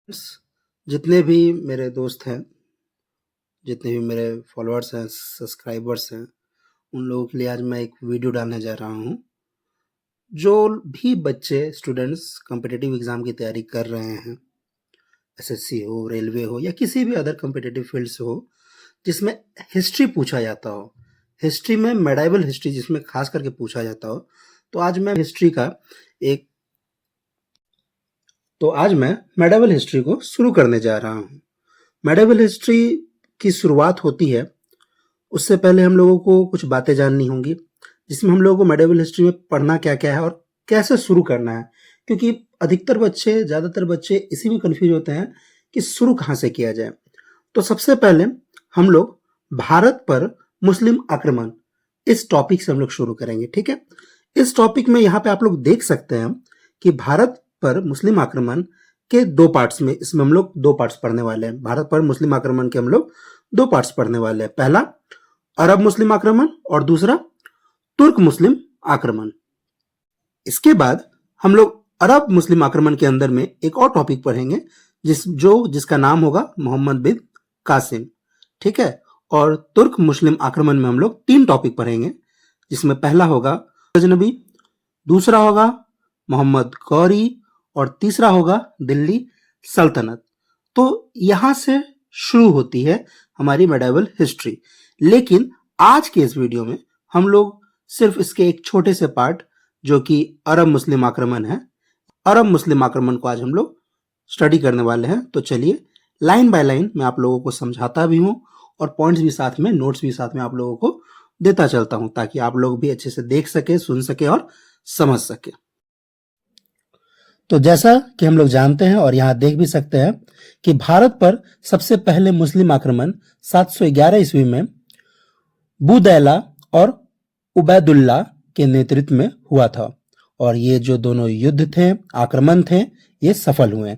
जितने भी मेरे दोस्त हैं, जितने भी मेरे फॉलोअर्स हैं, सब्सक्राइबर्स हैं, उन लोगों के लिए आज मैं एक वीडियो डालने जा रहा हूँ। जो भी बच्चे स्टूडेंट्स कॉम्पिटिटिव एग्ज़ाम की तैयारी कर रहे हैं, एसएससी हो, रेलवे हो या किसी भी अदर कॉम्पिटिटिव फील्ड से हो, जिसमें हिस्ट्री पूछा जाता हो, हिस्ट्री में मेडाइवल हिस्ट्री जिसमें खास करके पूछा जाता हो, तो आज मैं एक मेडाइवल हिस्ट्री को शुरू करने जा रहा हूँ। मेडाइवल हिस्ट्री की शुरुआत होती है, उससे पहले हम लोगों को कुछ बातें जाननी होंगी, जिसमें हम लोगों को मेडाइवल हिस्ट्री में पढ़ना क्या-क्या है और कैसे शुरू करना है। क्योंकि ज़्यादातर बच्चे इसी में कन्फ्यूज होते हैं कि शुरू कहाँ से किया जाए। तो सबसे पहले हम लोग भारत पर मुस्लिम आक्रमण इस टॉपिक से हम लोग शुरू करेंगे, ठीक है? इस टॉपिक में यहाँ पे आप लोग देख सकते हैं कि भारत पर मुस्लिम आक्रमण के 2 पार्ट्स में इसमें हम लोग 2 पार्ट्स पढ़ने वाले हैं। भारत पर मुस्लिम आक्रमण के हम लोग 2 पार्ट्स पढ़ने वाले हैं। पहला अरब मुस्लिम आक्रमण और दूसरा तुर्क मुस्लिम आक्रमण। इसके बाद हम लोग अरब मुस्लिम आक्रमण के अंदर में एक और टॉपिक पढ़ेंगे जिसका नाम होगा मोहम्मद बिन कासिम, ठीक है? और तुर्क मुस्लिम आक्रमण में हम लोग 3 टॉपिक पढ़ेंगे, जिसमें पहला होगा गजनबी, दूसरा होगा मोहम्मद गौरी और तीसरा होगा दिल्ली सल्तनत। तो यहां से शुरू होती है हमारी मेडाइवल हिस्ट्री। लेकिन आज के इस वीडियो में हम लोग सिर्फ इसके एक छोटे से पार्ट, जो कि अरब मुस्लिम आक्रमण है, अरब मुस्लिम आक्रमण को आज हम लोग स्टडी करने वाले हैं। तो चलिए लाइन बाय लाइन मैं आप लोगों को समझाता भी हूँ और पॉइंट्स भी साथ में, नोट्स भी साथ में आप लोगों को देता चलता हूँ, ताकि आप लोग भी अच्छे से देख सके, सुन सके और समझ सके। तो जैसा कि हम लोग जानते हैं और यहाँ देख भी सकते हैं कि भारत पर सबसे पहले मुस्लिम आक्रमण 711 ईस्वी में बुदैला और उबैदुल्ला के नेतृत्व में हुआ था और ये जो दोनों युद्ध थे, आक्रमण थे, ये सफल हुए।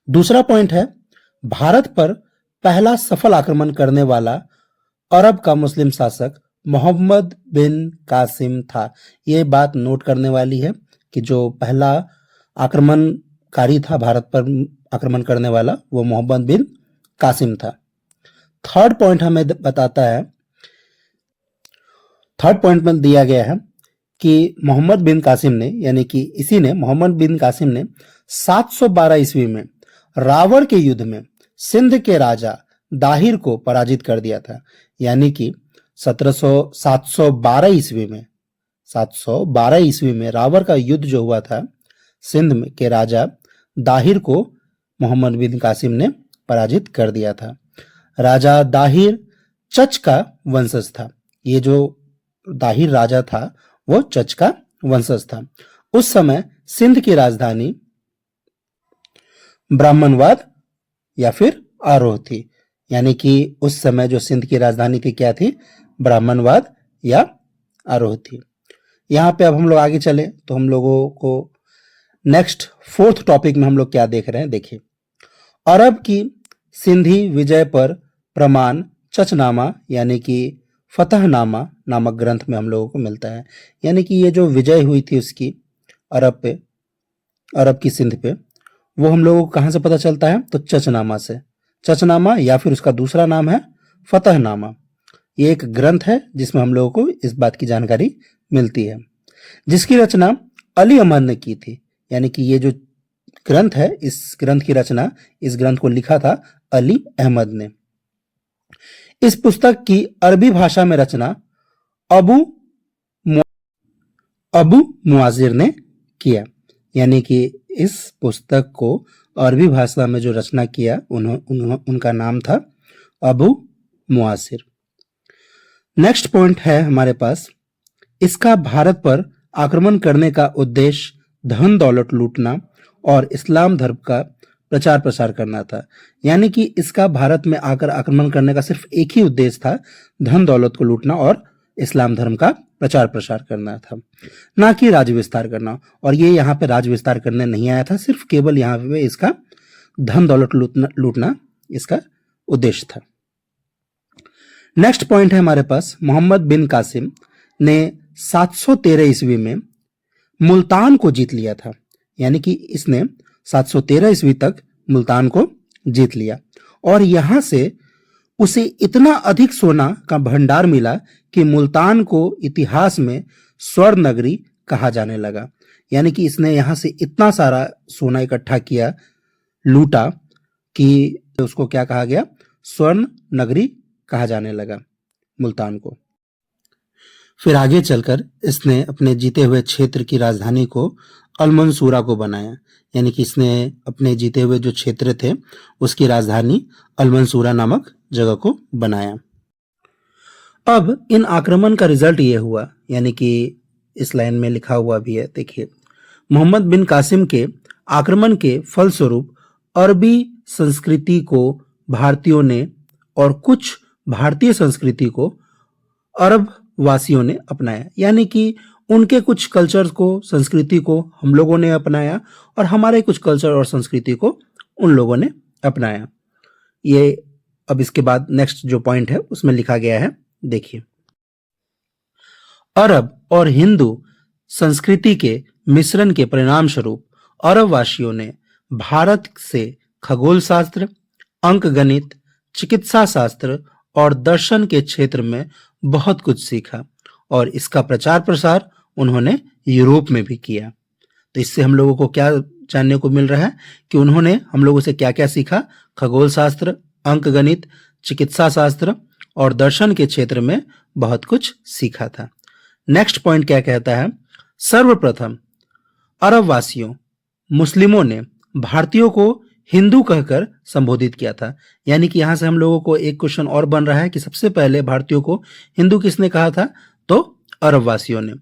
दूसरा पॉइंट है, भारत पर पहला सफल आक्रमण करने वाला अरब का मुस्लिम शासक मोहम्मद बिन कासिम था। ये बात नोट करने वाली है कि जो पहला आक्रमणकारी था भारत पर आक्रमण करने वाला, वो मोहम्मद बिन कासिम था। थर्ड पॉइंट हमें बताता है, थर्ड पॉइंट में दिया गया है कि मोहम्मद बिन कासिम ने, यानी कि इसी ने, मोहम्मद बिन कासिम ने 712 ईस्वी में रावण के युद्ध में सिंध के राजा दाहिर को पराजित कर दिया था। यानी कि 712 ईस्वी में रावण का युद्ध जो हुआ था, सिंध के राजा दाहिर को मोहम्मद बिन कासिम ने पराजित कर दिया था। राजा दाहिर चच का वंशज था। ये जो दाहिर राजा था वो चच का वंशज था। उस समय सिंध की राजधानी ब्राह्मणवाद या फिर आरोह थी। यानी कि उस समय जो सिंध की राजधानी थी, क्या थी? ब्राह्मणवाद या आरोह थी। यहाँ पे अब हम लोग आगे चले तो हम लोगों को नेक्स्ट 4th टॉपिक में हम लोग क्या देख रहे हैं, देखिए। अरब की सिंधी विजय पर प्रमाण चचनामा यानी कि फतहनामा नामक ग्रंथ में हम लोगों को मिलता है। यानी कि ये जो विजय हुई थी उसकी अरब की सिंध पे, वो हम लोगों को कहां से पता चलता है? तो चचनामा से। चचनामा या फिर उसका दूसरा नाम है फतहनामा। ये एक ग्रंथ है जिसमें हम लोगों को इस बात की जानकारी मिलती है, जिसकी रचना अली अहमद ने की थी। यानी कि ये जो ग्रंथ है, इस ग्रंथ की रचना, इस ग्रंथ को लिखा था अली अहमद ने। इस पुस्तक की अरबी भाषा में रचना अबू मुआजिर ने किया। यानी कि इस पुस्तक को अरबी भाषा में जो रचना किया, उनका नाम था अबू मुआजिर। नेक्स्ट पॉइंट है हमारे पास, इसका भारत पर आक्रमण करने का उद्देश्य धन दौलत लूटना और इस्लाम धर्म का प्रचार प्रसार करना था। यानी कि इसका भारत में आकर आक्रमण करने का सिर्फ एक ही उद्देश्य था, धन दौलत को लूटना और इस्लाम धर्म का प्रचार प्रसार करना था, ना कि राज्य विस्तार करना। और ये यहाँ पे राज्य विस्तार करने नहीं आया था, सिर्फ केवल यहाँ पे इसका धन दौलत लूटना इसका उद्देश्य था। नेक्स्ट पॉइंट है हमारे पास, मोहम्मद बिन कासिम ने 713 ईस्वी में मुल्तान को जीत लिया था। यानी कि इसने 713 ईस्वी तक मुल्तान को जीत लिया और यहां से उसे इतना अधिक सोना का भंडार मिला कि मुल्तान को इतिहास में स्वर्ण नगरी कहा जाने लगा। यानी कि इसने यहां से इतना सारा सोना इकट्ठा किया, लूटा, कि उसको क्या कहा गया, स्वर्ण नगरी कहा जाने लगा मुल्तान को। फिर आगे चलकर इसने अपने जीते हुए क्षेत्र की राजधानी को अलमंसूरा को बनाया। यानी कि इसने अपने जीते हुए जो क्षेत्र थे उसकी राजधानी अलमंसूरा नामक जगह को बनाया। अब इन आक्रमण का रिजल्ट ये हुआ, यानी कि इस लाइन में लिखा हुआ भी है, देखिए, मोहम्मद बिन कासिम के आक्रमण के फलस्वरूप अरबी संस्कृति को भारतीयों ने और कुछ भारतीय संस्कृति को अरब वासियों ने अपनाया। यानी कि उनके कुछ कल्चर को, संस्कृति को हम लोगों ने अपनाया और हमारे कुछ कल्चर और संस्कृति को उन लोगों ने अपनाया। ये अब इसके बाद नेक्स्ट जो पॉइंट है उसमें लिखा गया है, देखिए, अरब और हिंदू संस्कृति के मिश्रण के परिणाम स्वरूप अरब वासियों ने भारत से खगोल शास्त्र, अंक गणित, चिकित्सा शास्त्र और दर्शन के क्षेत्र में बहुत कुछ सीखा और इसका प्रचार प्रसार उन्होंने यूरोप में भी किया। तो इससे हम लोगों को क्या जानने को मिल रहा है कि उन्होंने हम लोगों से क्या क्या सीखा, खगोल शास्त्र, अंक गणित, चिकित्सा शास्त्र और दर्शन के क्षेत्र में बहुत कुछ सीखा था। नेक्स्ट पॉइंट क्या कहता है, सर्वप्रथम अरब वासियों, मुस्लिमों ने भारतीयों को हिंदू कहकर संबोधित किया था। यानी कि यहां से हम लोगों को एक क्वेश्चन और बन रहा है कि सबसे पहले भारतीयों को हिंदू किसने कहा था, तो अरब वासियों ने।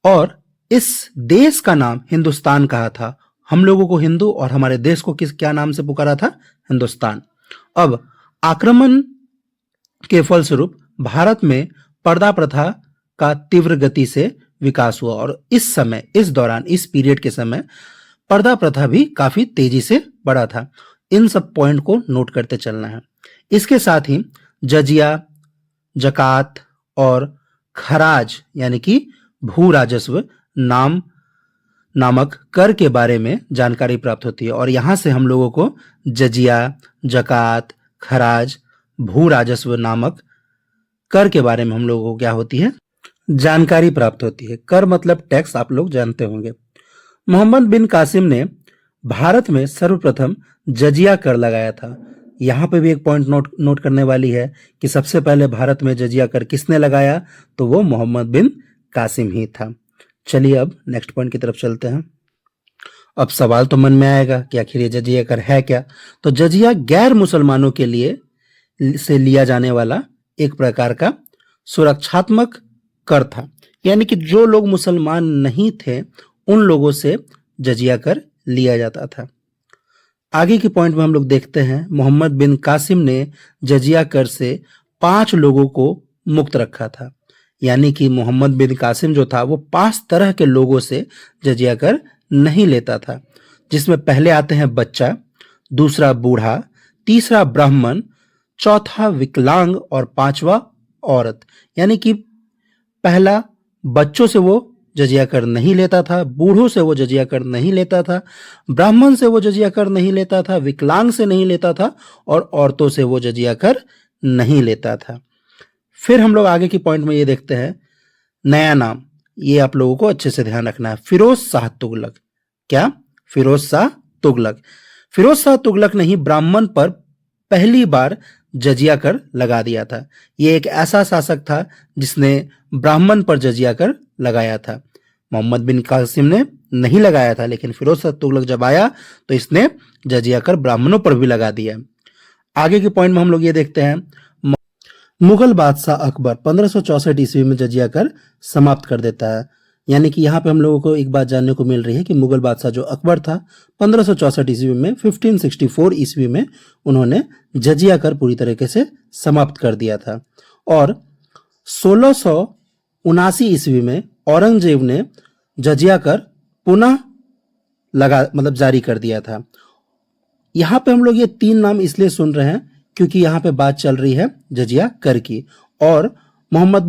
और इस देश का नाम हिंदुस्तान कहा था। हम लोगों को हिंदू और हमारे देश को क्या नाम से पुकारा था, हिंदुस्तान। अब आक्रमण के फलस्वरूप भारत में पर्दा प्रथा का तीव्र गति से विकास हुआ और इस दौरान इस पीरियड के समय पर्दा प्रथा भी काफी तेजी से बढ़ा था। इन सब पॉइंट को नोट करते चलना है। इसके साथ ही जजिया, जकात और खराज यानी कि भू राजस्व नामक कर के बारे में जानकारी प्राप्त होती है और यहां से हम लोगों को जजिया, जकात, खराज, भू राजस्व नामक कर के बारे में हम लोगों को क्या होती है, जानकारी प्राप्त होती है। कर मतलब टैक्स, आप लोग जानते होंगे। मोहम्मद बिन कासिम ने भारत में सर्वप्रथम जजिया कर लगाया था। यहां पे भी एक पॉइंट नोट करने वाली है कि सबसे पहले भारत में जजिया कर किसने लगाया, तो वो मोहम्मद बिन कासिम ही था। चलिए अब नेक्स्ट पॉइंट की तरफ चलते हैं। अब सवाल तो मन में आएगा कि आखिर ये जजिया कर है क्या। तो जजिया गैर मुसलमानों के लिए से लिया जाने वाला एक प्रकार का सुरक्षात्मक कर था। यानी कि जो लोग मुसलमान नहीं थे उन लोगों से जजिया कर लिया जाता था। आगे के पॉइंट में हम लोग देखते हैं, मोहम्मद बिन कासिम ने जजिया कर से 5 लोगों को मुक्त रखा था। यानी कि मोहम्मद बिन कासिम जो था वो 5 तरह के लोगों से जजिया कर नहीं लेता था, जिसमें पहले आते हैं बच्चा, दूसरा बूढ़ा, तीसरा ब्राह्मण, चौथा विकलांग और 5वां औरत। यानी कि पहला बच्चों से वो जजिया कर नहीं लेता था, बूढ़ों से वो जजिया कर नहीं लेता था, ब्राह्मण से वो जजिया कर नहीं लेता था, विकलांग से नहीं लेता था और औरतों से वो जजिया कर नहीं लेता था। फिर हम लोग आगे की पॉइंट में ये देखते हैं, नया नाम, ये आप लोगों को अच्छे से ध्यान रखना है, फिरोज शाह तुगलक। क्या? फिरोज शाह तुगलक। फिरोज शाह तुगलक ने ही ब्राह्मण पर पहली बार जजिया कर लगा दिया था। ये एक ऐसा शासक था जिसने ब्राह्मण पर जजिया कर लगाया था। मोहम्मद बिन कासिम ने नहीं लगाया था, लेकिन फिरोज शाह तुगलक जब आया तो इसने जजिया कर ब्राह्मणों पर भी लगा दिया। आगे के पॉइंट में हम लोग ये देखते हैं, मुगल बादशाह अकबर 1564 ईस्वी में जजिया कर समाप्त कर देता है। यानी कि यहाँ पे हम लोगों को एक बात जानने को मिल रही है कि मुगल बादशाह जो अकबर था 1564 ईस्वी में 1564 ईस्वी में उन्होंने जजिया कर पूरी तरीके से समाप्त कर दिया था और 1679 ईस्वी में औरंगजेब ने जजिया कर पुनः जारी कर दिया था। यहाँ पे हम लोग ये 3 नाम इसलिए सुन रहे हैं क्योंकि यहाँ पे बात चल रही है जजिया कर की और मोहम्मद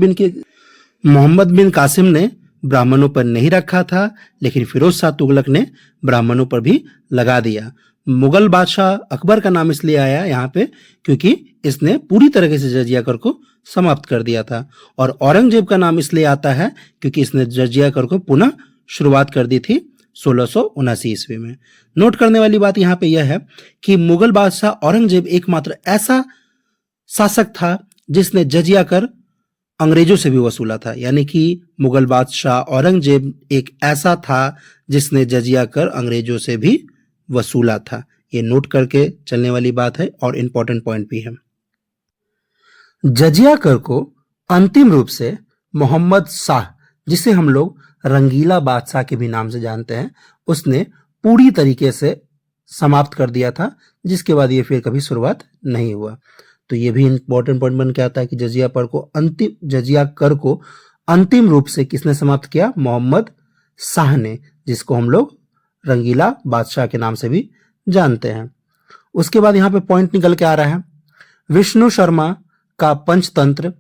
बिन कासिम ने ब्राह्मणों पर नहीं रखा था, लेकिन फिरोज शाह तुगलक ने ब्राह्मणों पर भी लगा दिया। मुगल बादशाह अकबर का नाम इसलिए आया यहाँ पे क्योंकि इसने पूरी तरीके से जजिया कर को समाप्त कर दिया था। और औरंगजेब का नाम इसलिए आता है क्योंकि इसने जजिया कर को पुनः शुरुआत कर दी थी 1679 ईस्वी में। नोट करने वाली बात यहाँ पे यह है कि मुगल बादशाह औरंगजेब एकमात्र ऐसा शासक था जिसने जजिया कर अंग्रेजों से भी वसूला था। यानी कि मुगल बादशाह औरंगजेब एक ऐसा था जिसने जजिया कर अंग्रेजों से भी वसूला था। ये नोट करके चलने वाली बात है और इंपॉर्टेंट पॉइंट भी है। जजिया कर को अंतिम रूप से मोहम्मद शाह, जिसे हम लोग रंगीला बादशाह के भी नाम से जानते हैं, उसने पूरी तरीके से समाप्त कर दिया था, जिसके बाद ये फिर कभी शुरुआत नहीं हुआ। तो ये भी इंपॉर्टेंट पॉइंट बन के आता है कि जजिया कर को अंतिम रूप से किसने समाप्त किया? मोहम्मद शाह ने, जिसको हम लोग रंगीला बादशाह के नाम से भी जानते हैं। उसके बाद यहाँ पे पॉइंट निकल के आ रहा है, विष्णु शर्मा का पंचतंत्र,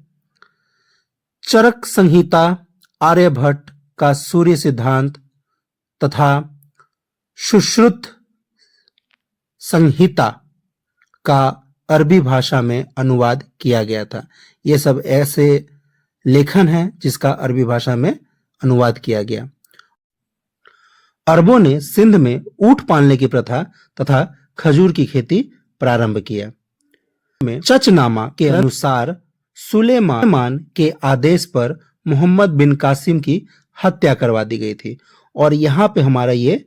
चरक संहिता, आर्यभट्ट का सूर्य सिद्धांत तथा सुश्रुत संहिता का अरबी भाषा में अनुवाद किया गया था। ये सब ऐसे लेखन हैं जिसका अरबी भाषा में अनुवाद किया गया। अरबों ने सिंध में ऊंट पालने की प्रथा तथा खजूर की खेती प्रारंभ किया। चचनामा के अनुसार सुलेमान के आदेश पर मोहम्मद बिन कासिम की हत्या करवा दी गई थी। और यहाँ पे हमारा ये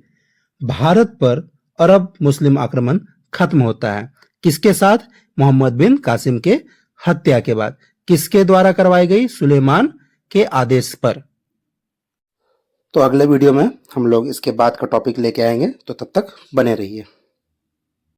भारत पर अरब मुस्लिम आक्रमण खत्म होता है। किसके साथ? मोहम्मद बिन कासिम के हत्या के बाद। किसके द्वारा करवाई गई? सुलेमान के आदेश पर। तो अगले वीडियो में हम लोग इसके बाद का टॉपिक लेके आएंगे, तो तब तक बने रहिए।